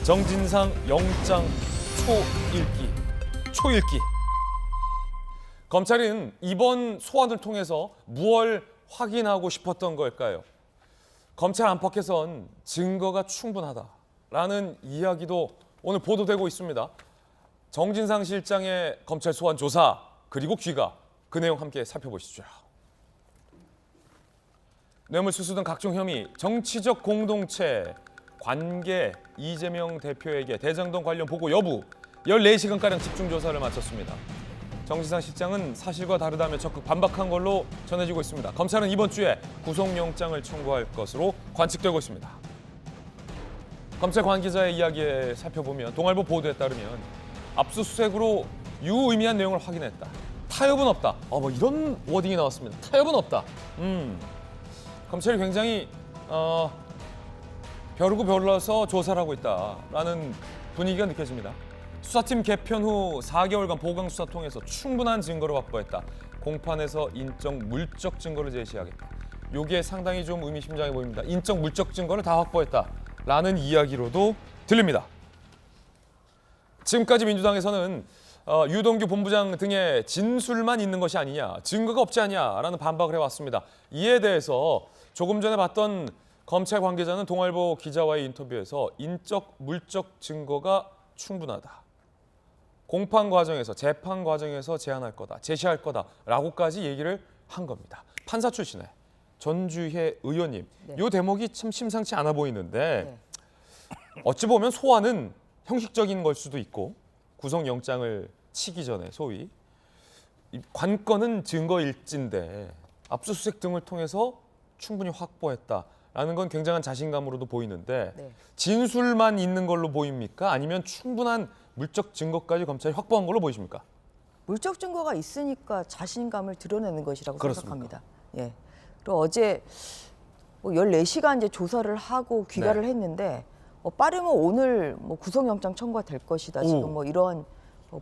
정진상 영장 초읽기. 검찰은 이번 소환을 통해서 무엇을 확인하고 싶었던 걸까요? 검찰 안팎에선 증거가 충분하다라는 이야기도 오늘 보도되고 있습니다. 정진상 실장의 검찰 소환 조사 그리고 귀가 그 내용 함께 살펴보시죠. 뇌물수수 등 각종 혐의, 정치적 공동체, 관계, 이재명 대표에게 대장동 관련 보고 여부 14시간가량 집중조사를 마쳤습니다. 정진상 실장은 사실과 다르다며 적극 반박한 걸로 전해지고 있습니다. 검찰은 이번 주에 구속영장을 청구할 것으로 관측되고 있습니다. 검찰 관계자의 이야기에 살펴보면 동아일보 보도에 따르면 압수수색으로 유의미한 내용을 확인했다. 타협은 없다. 뭐 이런 워딩이 나왔습니다. 타협은 없다. 검찰이 굉장히 벼르고 벼러서 조사를 하고 있다라는 분위기가 느껴집니다. 수사팀 개편 후 4개월간 보강수사 통해서 충분한 증거를 확보했다. 공판에서 인적 물적 증거를 제시하겠다. 이게 상당히 좀 의미심장해 보입니다. 인적 물적 증거를 다 확보했다라는 이야기로도 들립니다. 지금까지 민주당에서는 유동규 본부장 등의 진술만 있는 것이 아니냐, 증거가 없지 않냐라는 반박을 해왔습니다. 이에 대해서 조금 전에 봤던 검찰 관계자는 동아일보 기자와의 인터뷰에서 인적, 물적 증거가 충분하다. 공판 과정에서, 재판 과정에서 제시할 거다라고까지 얘기를 한 겁니다. 판사 출신의 전주혜 의원님, 이 대목이 참 심상치 않아 보이는데 어찌 보면 소환은 형식적인 걸 수도 있고 구속영장을 치기 전에 소위 관건은 증거일지인데 압수수색 등을 통해서 충분히 확보했다라는 건 굉장한 자신감으로도 보이는데 진술만 있는 걸로 보입니까? 아니면 충분한 물적 증거까지 검찰이 확보한 걸로 보이십니까? 물적 증거가 있으니까 자신감을 드러내는 것이라고 그렇습니까? 생각합니다. 예. 그리고 어제 14시간 이제 조사를 하고 귀가를 했는데 빠르면 오늘 구속영장 청구가 될 것이다. 지금 이런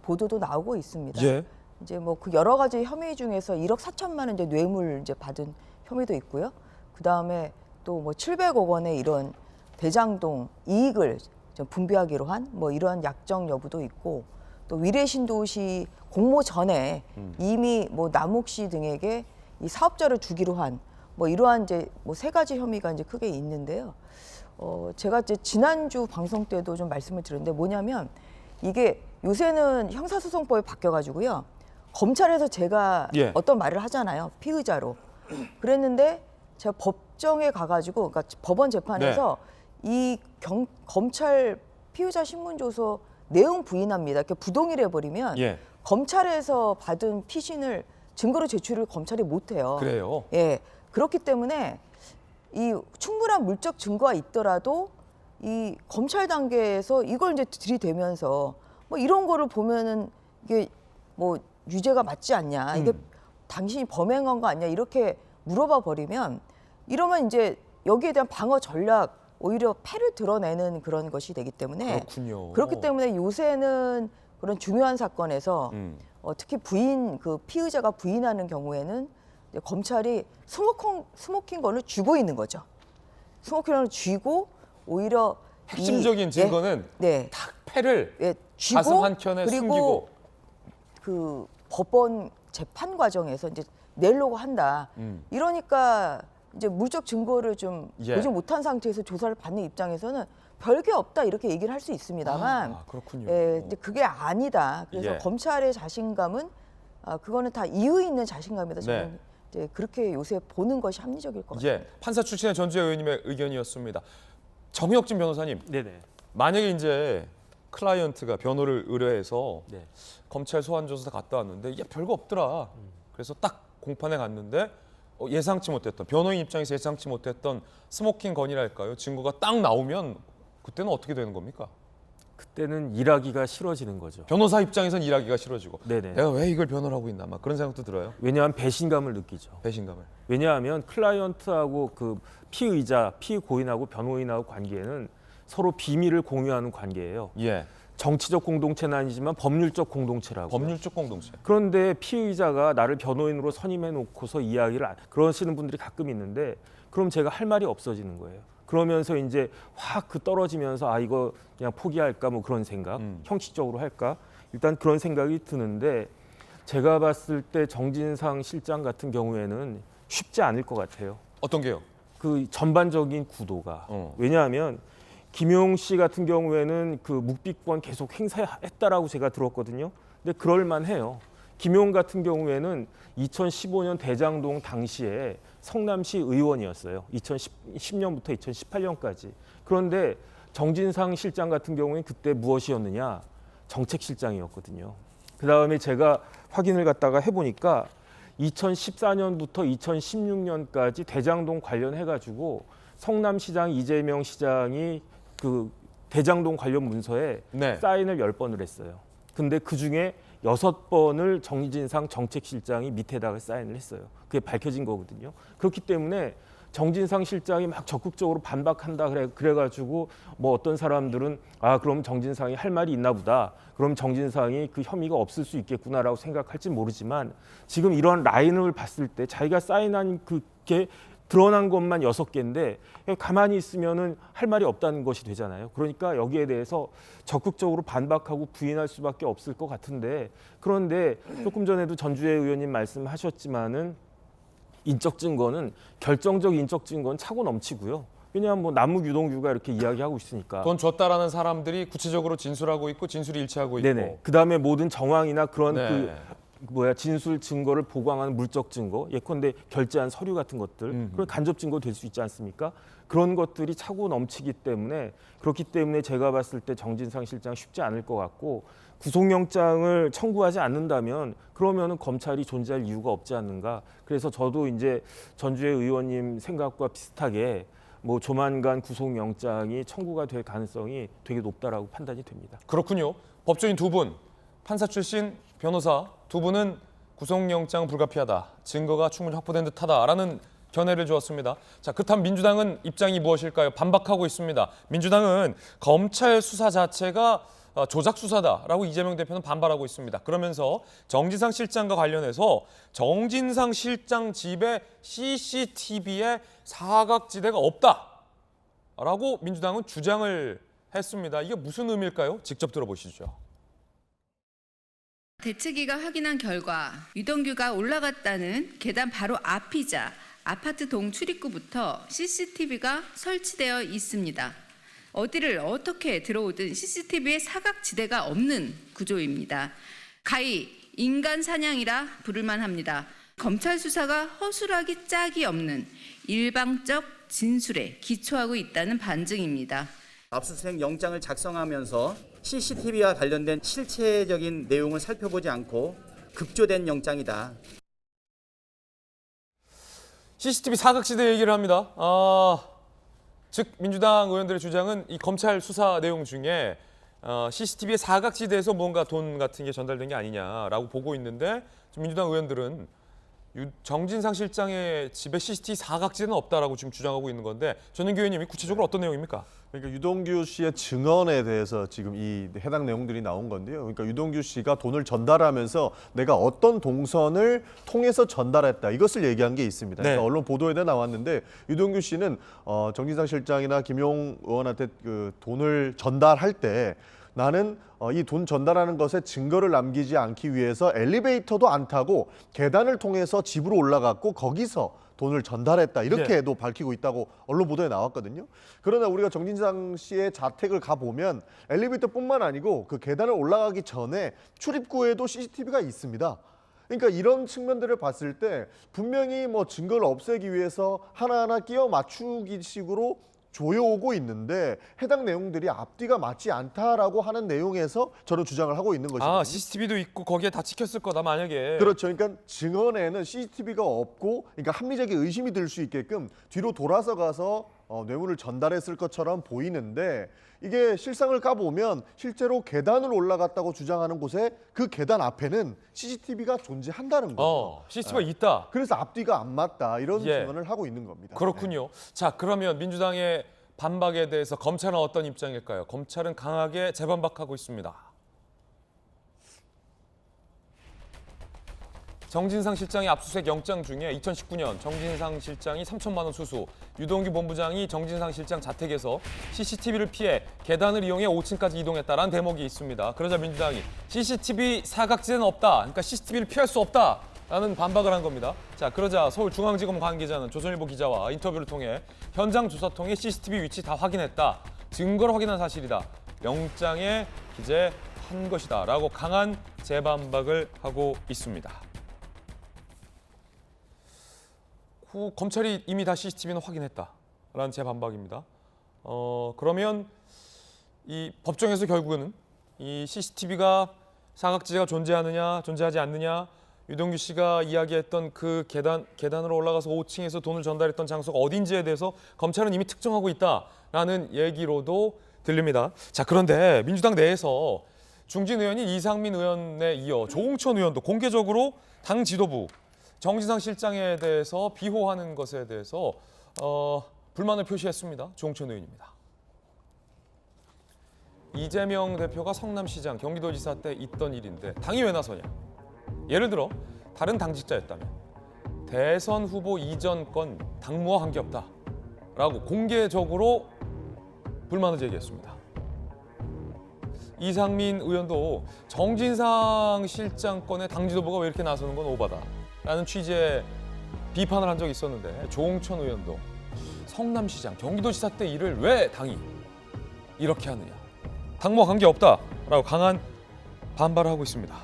보도도 나오고 있습니다. 예. 이제 그 여러 가지 혐의 중에서 1억 4천만 원 이제 뇌물 이제 받은 혐의도 있고요. 그 다음에 또 700억 원의 이런 대장동 이익을 좀 분배하기로 한 이러한 약정 여부도 있고 또 위례신도시 공모 전에 이미 남욱 씨 등에게 이 사업자를 주기로 한 이러한 이제 세 가지 혐의가 이제 크게 있는데요. 제가 이제 지난주 방송 때도 좀 말씀을 드렸는데 뭐냐면 이게 요새는 형사소송법이 바뀌어가지고요. 검찰에서 제가 어떤 말을 하잖아요. 피의자로. 그랬는데 제가 법정에 가가지고 그러니까 법원 재판에서 이 검찰 피의자 신문조서 내용 부인합니다. 이렇게 부동의를 해버리면 검찰에서 받은 피신을 증거로 제출을 검찰이 못해요. 그래요? 예. 그렇기 때문에 이 충분한 물적 증거가 있더라도 이 검찰 단계에서 이걸 이제 들이대면서 이런 거를 보면은 이게 유죄가 맞지 않냐, 이게 당신이 범행한 거 아니냐 이렇게 물어봐 버리면 이러면 이제 여기에 대한 방어 전략 오히려 패를 드러내는 그런 것이 되기 때문에 그렇군요. 그렇기 때문에 요새는 그런 중요한 사건에서 특히 피의자가 부인하는 경우에는 이제 검찰이 스모킹 건을 쥐고 있는 거죠. 스모킹 건을 쥐고 오히려 핵심적인 증거는 다 패를 쥐고 가슴 한켠에 그리고 숨기고 그 법원 재판 과정에서 이제 내려고 한다. 이러니까 이제 물적 증거를 좀 보지 못한 상태에서 조사를 받는 입장에서는 별게 없다 이렇게 얘기를 할 수 있습니다만, 그렇군요. 근데 그게 아니다. 그래서 검찰의 자신감은 그거는 다 이유 있는 자신감이다. 저는 이제 그렇게 요새 보는 것이 합리적일 것 같아요. 판사 출신의 전주혜 의원님의 의견이었습니다. 정혁진 변호사님, 만약에 이제 클라이언트가 변호를 의뢰해서 검찰 소환 조사 갔다 왔는데 이게 별거 없더라. 그래서 딱 공판에 갔는데 예상치 못했던, 변호인 입장에서 예상치 못했던 스모킹 건이랄까요? 증거가 딱 나오면 그때는 어떻게 되는 겁니까? 그때는 일하기가 싫어지는 거죠. 변호사 입장에선 일하기가 싫어지고 네네. 내가 왜 이걸 변호를 하고 있나 막 그런 생각도 들어요. 왜냐하면 배신감을 느끼죠. 배신감을. 왜냐하면 클라이언트하고 그 피의자, 피고인하고 변호인하고 관계는 서로 비밀을 공유하는 관계예요. 정치적 공동체는 아니지만 법률적 공동체라고. 법률적 공동체. 그런데 피의자가 나를 변호인으로 선임해 놓고서 이야기를 그러시는 분들이 가끔 있는데 그럼 제가 할 말이 없어지는 거예요. 그러면서 이제 확 그 떨어지면서 아 이거 그냥 포기할까 뭐 그런 생각, 형식적으로 할까 일단 그런 생각이 드는데 제가 봤을 때 정진상 실장 같은 경우에는 쉽지 않을 것 같아요. 어떤 게요? 그 전반적인 구도가 왜냐하면 김용 씨 같은 경우에는 그 묵비권 계속 행사했다라고 제가 들었거든요. 근데 그럴 만해요. 김용 같은 경우에는 2015년 대장동 당시에 성남시 의원이었어요. 2010년부터 2018년까지. 그런데 정진상 실장 같은 경우에는 그때 무엇이었느냐? 정책실장이었거든요. 그다음에 제가 확인을 갖다가 해보니까 2014년부터 2016년까지 대장동 관련해가지고 성남시장 이재명 시장이 그 대장동 관련 문서에 네. 사인을 10번을 했어요. 근데 그중에 6번을 정진상 정책실장이 밑에다가 사인을 했어요. 그게 밝혀진 거거든요. 그렇기 때문에 정진상 실장이 막 적극적으로 반박한다 그래가지고 뭐 어떤 사람들은 아 그럼 정진상이 할 말이 있나 보다. 그럼 정진상이 그 혐의가 없을 수 있겠구나라고 생각할지 모르지만 지금 이러한 라인을 봤을 때 자기가 사인한 그게 드러난 것만 6개인데 가만히 있으면은 할 말이 없다는 것이 되잖아요. 그러니까 여기에 대해서 적극적으로 반박하고 부인할 수밖에 없을 것 같은데 그런데 조금 전에도 전주혜 의원님 말씀하셨지만은 인적 증거는 결정적 인적 증거는 차고 넘치고요. 왜냐하면 뭐 남욱 유동규가 이렇게 이야기하고 있으니까. 돈 줬다라는 사람들이 구체적으로 진술하고 있고 진술이 일치하고 있고. 네네. 그다음에 모든 정황이나 그런 네. 진술 증거를 보강하는 물적 증거, 예컨대 결제한 서류 같은 것들, 그런 간접 증거 될 수 있지 않습니까? 그런 것들이 차고 넘치기 때문에 그렇기 때문에 제가 봤을 때 정진상 실장 쉽지 않을 것 같고 구속영장을 청구하지 않는다면 그러면은 검찰이 존재할 이유가 없지 않는가. 그래서 저도 이제 전주혜 의원님 생각과 비슷하게 뭐 조만간 구속영장이 청구가 될 가능성이 되게 높다라고 판단이 됩니다. 그렇군요. 법조인 두 분, 판사 출신 변호사 두 분은 구속영장 불가피하다, 증거가 충분히 확보된 듯하다라는 견해를 주었습니다. 자, 그렇다면 민주당은 입장이 무엇일까요? 반박하고 있습니다. 민주당은 검찰 수사 자체가 조작 수사다라고 이재명 대표는 반발하고 있습니다. 그러면서 정진상 실장과 관련해서 정진상 실장 집에 CCTV에 사각지대가 없다라고 민주당은 주장을 했습니다. 이게 무슨 의미일까요? 직접 들어보시죠. 대책위가 확인한 결과 유동규가 올라갔다는 계단 바로 앞이자 아파트 동출입구부터 CCTV가 설치되어 있습니다. 어디를 어떻게 들어오든 CCTV에 사각지대가 없는 구조입니다. 가히 인간 사냥이라 부를만 합니다. 검찰 수사가 허술하기 짝이 없는 일방적 진술에 기초하고 있다는 반증입니다. 압수수색 영장을 작성하면서 CCTV와 관련된 실체적인 내용을 살펴보지 않고 급조된 영장이다. CCTV 사각지대 얘기를 합니다. 즉 민주당 의원들의 주장은 이 검찰 수사 내용 중에 CCTV의 사각지대에서 뭔가 돈 같은 게 전달된 게 아니냐라고 보고 있는데 민주당 의원들은 정진상 실장의 집에 CCTV 사각지대는 없다라고 지금 주장하고 있는 건데 전윤기 의원님이 구체적으로 어떤 내용입니까? 그러니까 유동규 씨의 증언에 대해서 지금 이 해당 내용들이 나온 건데요. 그러니까 유동규 씨가 돈을 전달하면서 내가 어떤 동선을 통해서 전달했다 이것을 얘기한 게 있습니다. 그러니까 네. 언론 보도에도 나왔는데 유동규 씨는 정진상 실장이나 김용 의원한테 그 돈을 전달할 때 나는 이 돈 전달하는 것에 증거를 남기지 않기 위해서 엘리베이터도 안 타고 계단을 통해서 집으로 올라갔고 거기서 돈을 전달했다 이렇게도 밝히고 있다고 언론 보도에 나왔거든요. 그러나 우리가 정진상 씨의 자택을 가보면 엘리베이터뿐만 아니고 그 계단을 올라가기 전에 출입구에도 CCTV가 있습니다. 그러니까 이런 측면들을 봤을 때 분명히 뭐 증거를 없애기 위해서 하나하나 끼워 맞추기 식으로 조여오고 있는데 해당 내용들이 앞뒤가 맞지 않다라고 하는 내용에서 저는 주장을 하고 있는 것이거든요. CCTV도 있고 거기에 다 찍혔을 거다 만약에. 그렇죠. 그러니까 증언에는 CCTV가 없고 그러니까 합리적인 의심이 들 수 있게끔 뒤로 돌아서 가서 뇌물을 전달했을 것처럼 보이는데 이게 실상을 까보면 실제로 계단을 올라갔다고 주장하는 곳에 그 계단 앞에는 CCTV가 존재한다는 거죠. CCTV가 있다. 그래서 앞뒤가 안 맞다 이런 예. 증언을 하고 있는 겁니다. 그렇군요. 자, 그러면 민주당의 반박에 대해서 검찰은 어떤 입장일까요? 검찰은 강하게 재반박하고 있습니다. 정진상 실장의 압수수색 영장 중에 2019년 정진상 실장이 3천만 원 수수, 유동규 본부장이 정진상 실장 자택에서 CCTV를 피해 계단을 이용해 5층까지 이동했다라는 대목이 있습니다. 그러자 민주당이 CCTV 사각지대는 없다. 그러니까 CCTV를 피할 수 없다라는 반박을 한 겁니다. 자, 그러자 서울중앙지검 관계자는 조선일보 기자와 인터뷰를 통해 현장 조사 통해 CCTV 위치 다 확인했다. 증거로 확인한 사실이다. 영장에 기재한 것이다. 라고 강한 재반박을 하고 있습니다. 검찰이 이미 다 CCTV는 확인했다라는 재반박입니다. 그러면 이 법정에서 결국에는 이 CCTV가 사각지대가 존재하느냐 존재하지 않느냐, 유동규 씨가 이야기했던 그 계단으로 올라가서 5층에서 돈을 전달했던 장소가 어딘지에 대해서 검찰은 이미 특정하고 있다라는 얘기로도 들립니다. 자, 그런데 민주당 내에서 중진 의원인 이상민 의원에 이어 조홍천 의원도 공개적으로 당 지도부 정진상 실장에 대해서 비호하는 것에 대해서 불만을 표시했습니다. 조홍천 의원입니다. 이재명 대표가 성남시장, 경기도지사 때 있던 일인데 당이 왜 나서냐? 예를 들어 다른 당직자였다면 대선 후보 이전 건 당무와 관계없다라고 공개적으로 불만을 제기했습니다. 이상민 의원도 정진상 실장 건에 당 지도부가 왜 이렇게 나서는 건 오바다라는 취지의 비판을 한 적이 있었는데, 조홍천 의원도 성남시장, 경기도지사 때 일을 왜 당이 이렇게 하느냐, 당무와 관계없다라고 강한 반발을 하고 있습니다.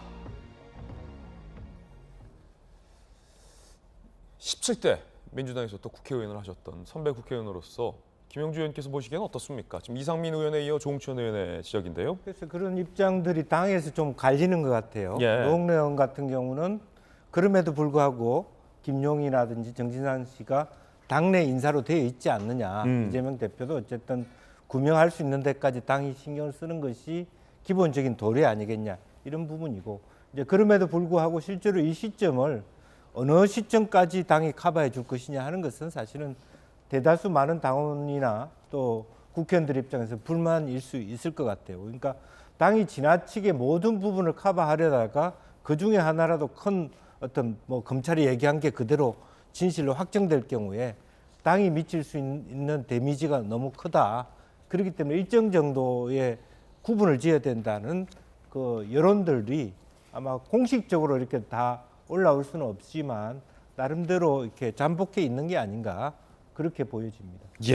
17대 민주당에서 또 국회의원을 하셨던 선배 국회의원으로서 김영주 의원께서 보시기에는 어떻습니까? 지금 이상민 의원에 이어 조홍천 의원의 지적인데요. 그래서 그런 입장들이 당에서 좀 갈리는 것 같아요. 예. 노웅래 의원 같은 경우는 그럼에도 불구하고 김용이라든지 정진상 씨가 당내 인사로 되어 있지 않느냐. 이재명 대표도 어쨌든 구명할 수 있는 데까지 당이 신경을 쓰는 것이 기본적인 도리 아니겠냐, 이런 부분이고, 이제 그럼에도 불구하고 실제로 이 시점을 어느 시점까지 당이 커버해 줄 것이냐 하는 것은 사실은 대다수 많은 당원이나 또 국회의원들 입장에서 불만일 수 있을 것 같아요. 그러니까 당이 지나치게 모든 부분을 커버하려다가 그 중에 하나라도 큰 어떤 뭐 검찰이 얘기한 게 그대로 진실로 확정될 경우에 당이 미칠 수 있는 데미지가 너무 크다. 그렇기 때문에 일정 정도의 구분을 지어야 된다는 그 여론들이 아마 공식적으로 이렇게 다 올라올 수는 없지만 나름대로 이렇게 잠복해 있는 게 아닌가, 그렇게 보여집니다.